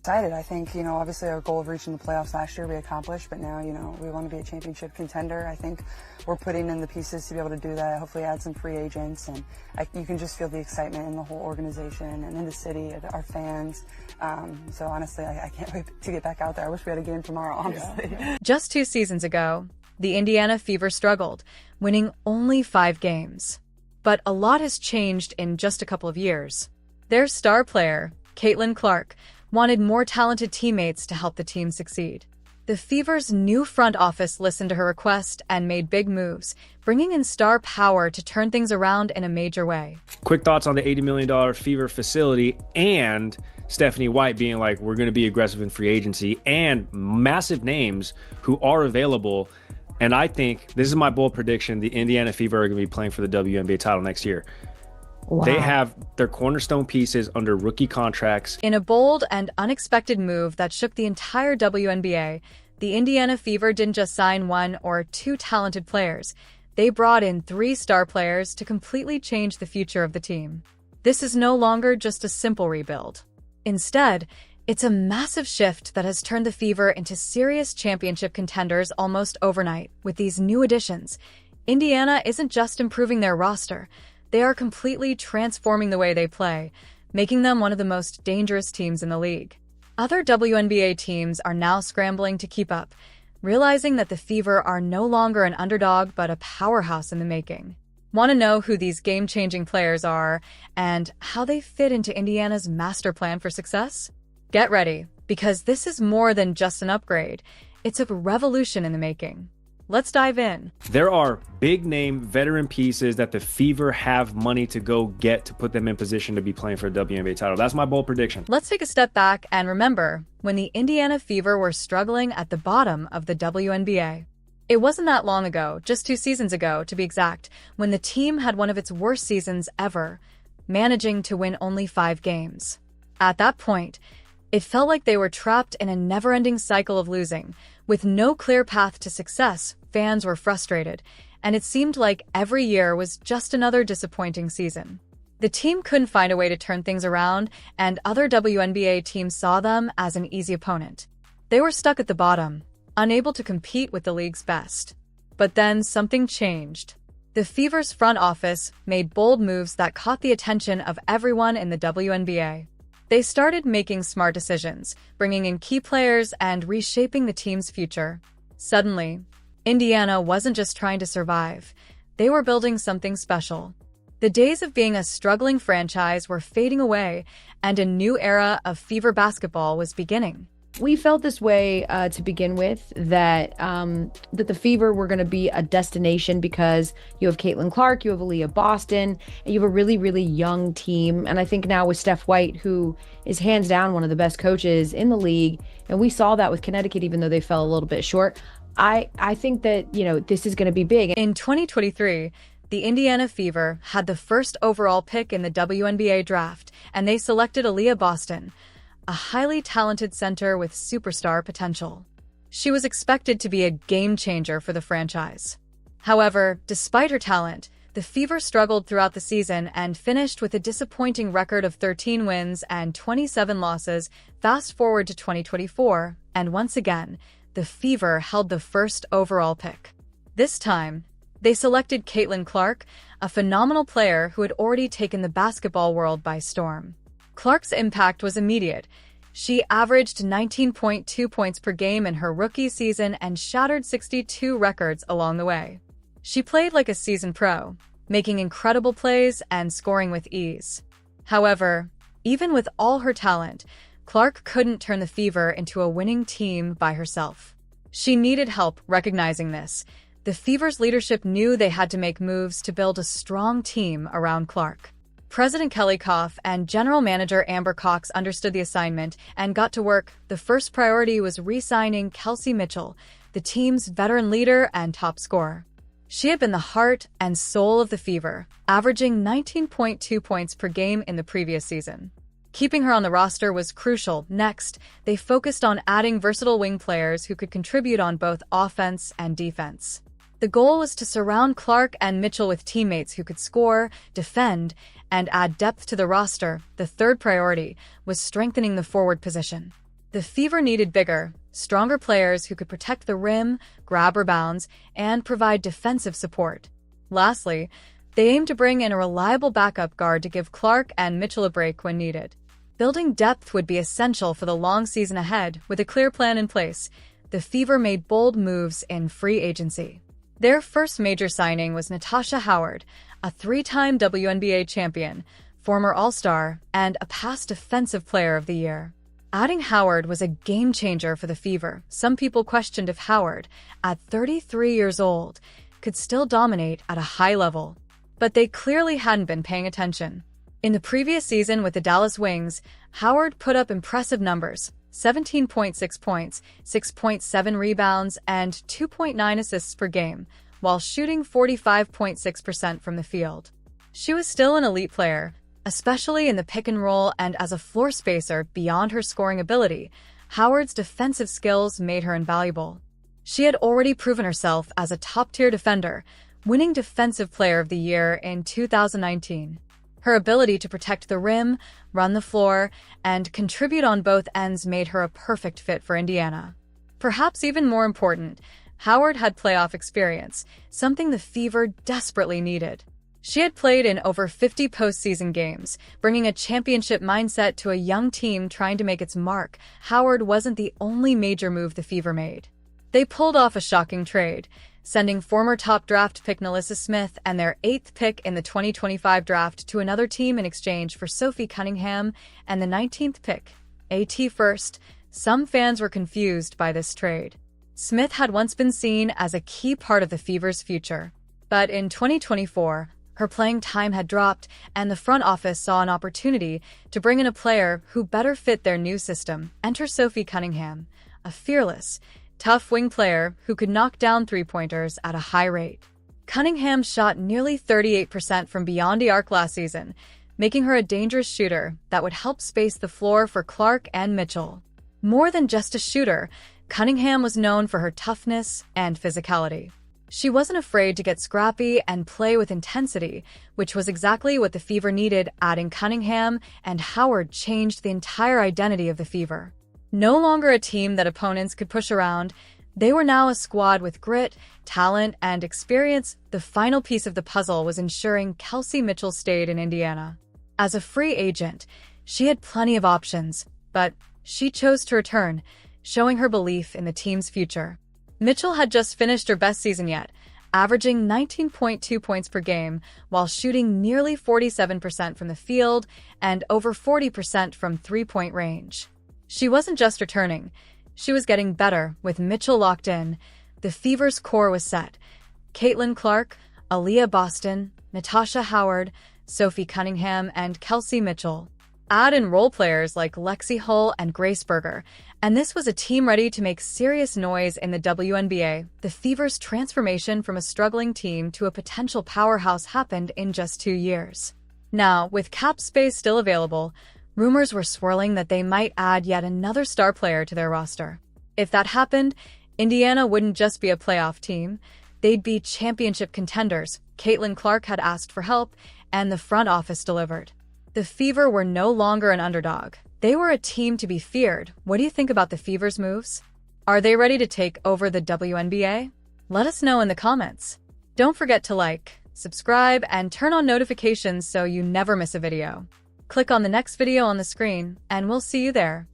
Excited. I think, obviously our goal of reaching the playoffs last year we accomplished, but now, we want to be a championship contender. I think we're putting in the pieces to be able to do that, hopefully add some free agents, and you can just feel the excitement in the whole organization and in the city, our fans. So honestly, I can't wait to get back out there. I wish we had a game tomorrow, honestly. Yeah. Just 2 seasons ago, the Indiana Fever struggled, winning only 5 games. But a lot has changed in just a couple of years. Their star player, Caitlin Clark, wanted more talented teammates to help the team succeed. The Fever's new front office listened to her request and made big moves, bringing in star power to turn things around in a major way. Quick thoughts on the $80 million Fever facility and Stephanie White being like, we're going to be aggressive in free agency, and massive names who are available. And I think, this is my bold prediction, the Indiana Fever are going to be playing for the WNBA title next year. Wow. They have their cornerstone pieces under rookie contracts. In a bold and unexpected move that shook the entire WNBA, the Indiana Fever didn't just sign 1 or 2 talented players. They brought in 3 star players to completely change the future of the team. This is no longer just a simple rebuild. Instead, it's a massive shift that has turned the Fever into serious championship contenders almost overnight. With these new additions, Indiana isn't just improving their roster. They are completely transforming the way they play, making them one of the most dangerous teams in the league. Other WNBA teams are now scrambling to keep up, realizing that the Fever are no longer an underdog but a powerhouse in the making. Want to know who these game-changing players are and how they fit into Indiana's master plan for success? Get ready, because this is more than just an upgrade. It's a revolution in the making. Let's dive in. There are big-name veteran pieces that the Fever have money to go get to put them in position to be playing for a WNBA title. That's my bold prediction. Let's take a step back and remember when the Indiana Fever were struggling at the bottom of the WNBA. It wasn't that long ago, just 2 seasons ago to be exact, when the team had one of its worst seasons ever, managing to win only 5 games. At that point, it felt like they were trapped in a never-ending cycle of losing. With no clear path to success, fans were frustrated, and it seemed like every year was just another disappointing season. The team couldn't find a way to turn things around, and other WNBA teams saw them as an easy opponent. They were stuck at the bottom, unable to compete with the league's best. But then something changed. The Fever's front office made bold moves that caught the attention of everyone in the WNBA. They started making smart decisions, bringing in key players and reshaping the team's future. Suddenly, Indiana wasn't just trying to survive. They were building something special. The days of being a struggling franchise were fading away, and a new era of Fever basketball was beginning. We felt this way to begin with, that the Fever were going to be a destination because you have Caitlin Clark, you have Aaliyah Boston, and you have a really, really young team. And I think now with Steph White, who is hands down one of the best coaches in the league, and we saw that with Connecticut, even though they fell a little bit short, I think that, this is going to be big. In 2023, the Indiana Fever had the first overall pick in the WNBA draft, and they selected Aaliyah Boston, a highly talented center with superstar potential. She was expected to be a game-changer for the franchise. However, despite her talent, the Fever struggled throughout the season and finished with a disappointing record of 13 wins and 27 losses. Fast forward to 2024, and once again, the Fever held the first overall pick. This time, they selected Caitlin Clark, a phenomenal player who had already taken the basketball world by storm. Clark's impact was immediate. She averaged 19.2 points per game in her rookie season and shattered 62 records along the way. She played like a seasoned pro, making incredible plays and scoring with ease. However, even with all her talent, Clark couldn't turn the Fever into a winning team by herself. She needed help. Recognizing this, the Fever's leadership knew they had to make moves to build a strong team around Clark. President Kelly Koff and General Manager Amber Cox understood the assignment and got to work. The first priority was re-signing Kelsey Mitchell, the team's veteran leader and top scorer. She had been the heart and soul of the Fever, averaging 19.2 points per game in the previous season. Keeping her on the roster was crucial. Next, they focused on adding versatile wing players who could contribute on both offense and defense. The goal was to surround Clark and Mitchell with teammates who could score, defend, and add depth to the roster. The third priority was strengthening the forward position. The Fever needed bigger, stronger players who could protect the rim, grab rebounds, and provide defensive support. Lastly, they aimed to bring in a reliable backup guard to give Clark and Mitchell a break when needed. Building depth would be essential for the long season ahead. With a clear plan in place, the Fever made bold moves in free agency. Their first major signing was Natasha Howard, a three-time WNBA champion, former All-Star, and a past Defensive Player of the Year. Adding Howard was a game-changer for the Fever. Some people questioned if Howard, at 33 years old, could still dominate at a high level. But they clearly hadn't been paying attention. In the previous season with the Dallas Wings, Howard put up impressive numbers: 17.6 points, 6.7 rebounds, and 2.9 assists per game, while shooting 45.6% from the field. She was still an elite player, especially in the pick and roll, and as a floor spacer. Beyond her scoring ability, Howard's defensive skills made her invaluable. She had already proven herself as a top-tier defender, winning Defensive Player of the Year in 2019. Her ability to protect the rim, run the floor, and contribute on both ends made her a perfect fit for Indiana. Perhaps even more important, Howard had playoff experience, something the Fever desperately needed. She had played in over 50 postseason games, bringing a championship mindset to a young team trying to make its mark. Howard wasn't the only major move the Fever made. They pulled off a shocking trade, sending former top draft pick Nalissa Smith and their 8th pick in the 2025 draft to another team in exchange for Sophie Cunningham and the 19th pick, AT first. Some fans were confused by this trade. Smith had once been seen as a key part of the Fever's future, but in 2024, her playing time had dropped, and the front office saw an opportunity to bring in a player who better fit their new system. Enter Sophie Cunningham, a fearless, tough wing player who could knock down three-pointers at a high rate. Cunningham shot nearly 38% from beyond the arc last season, making her a dangerous shooter that would help space the floor for Clark and Mitchell. More than just a shooter, Cunningham was known for her toughness and physicality. She wasn't afraid to get scrappy and play with intensity, which was exactly what the Fever needed. Adding Cunningham and Howard changed the entire identity of the Fever. No longer a team that opponents could push around, they were now a squad with grit, talent, and experience. The final piece of the puzzle was ensuring Kelsey Mitchell stayed in Indiana. As a free agent, she had plenty of options, but she chose to return, showing her belief in the team's future. Mitchell had just finished her best season yet, averaging 19.2 points per game while shooting nearly 47% from the field and over 40% from three-point range. She wasn't just returning, she was getting better. With Mitchell locked in, the Fever's core was set. Caitlin Clark, Aaliyah Boston, Natasha Howard, Sophie Cunningham, and Kelsey Mitchell. Add in role players like Lexi Hull and Grace Berger, and this was a team ready to make serious noise in the WNBA. The Fever's transformation from a struggling team to a potential powerhouse happened in just 2 years. Now, with cap space still available, rumors were swirling that they might add yet another star player to their roster. If that happened, Indiana wouldn't just be a playoff team, they'd be championship contenders. Caitlin Clark had asked for help, and the front office delivered. The Fever were no longer an underdog. They were a team to be feared. What do you think about the Fever's moves? Are they ready to take over the WNBA? Let us know in the comments. Don't forget to like, subscribe, and turn on notifications so you never miss a video. Click on the next video on the screen, and we'll see you there.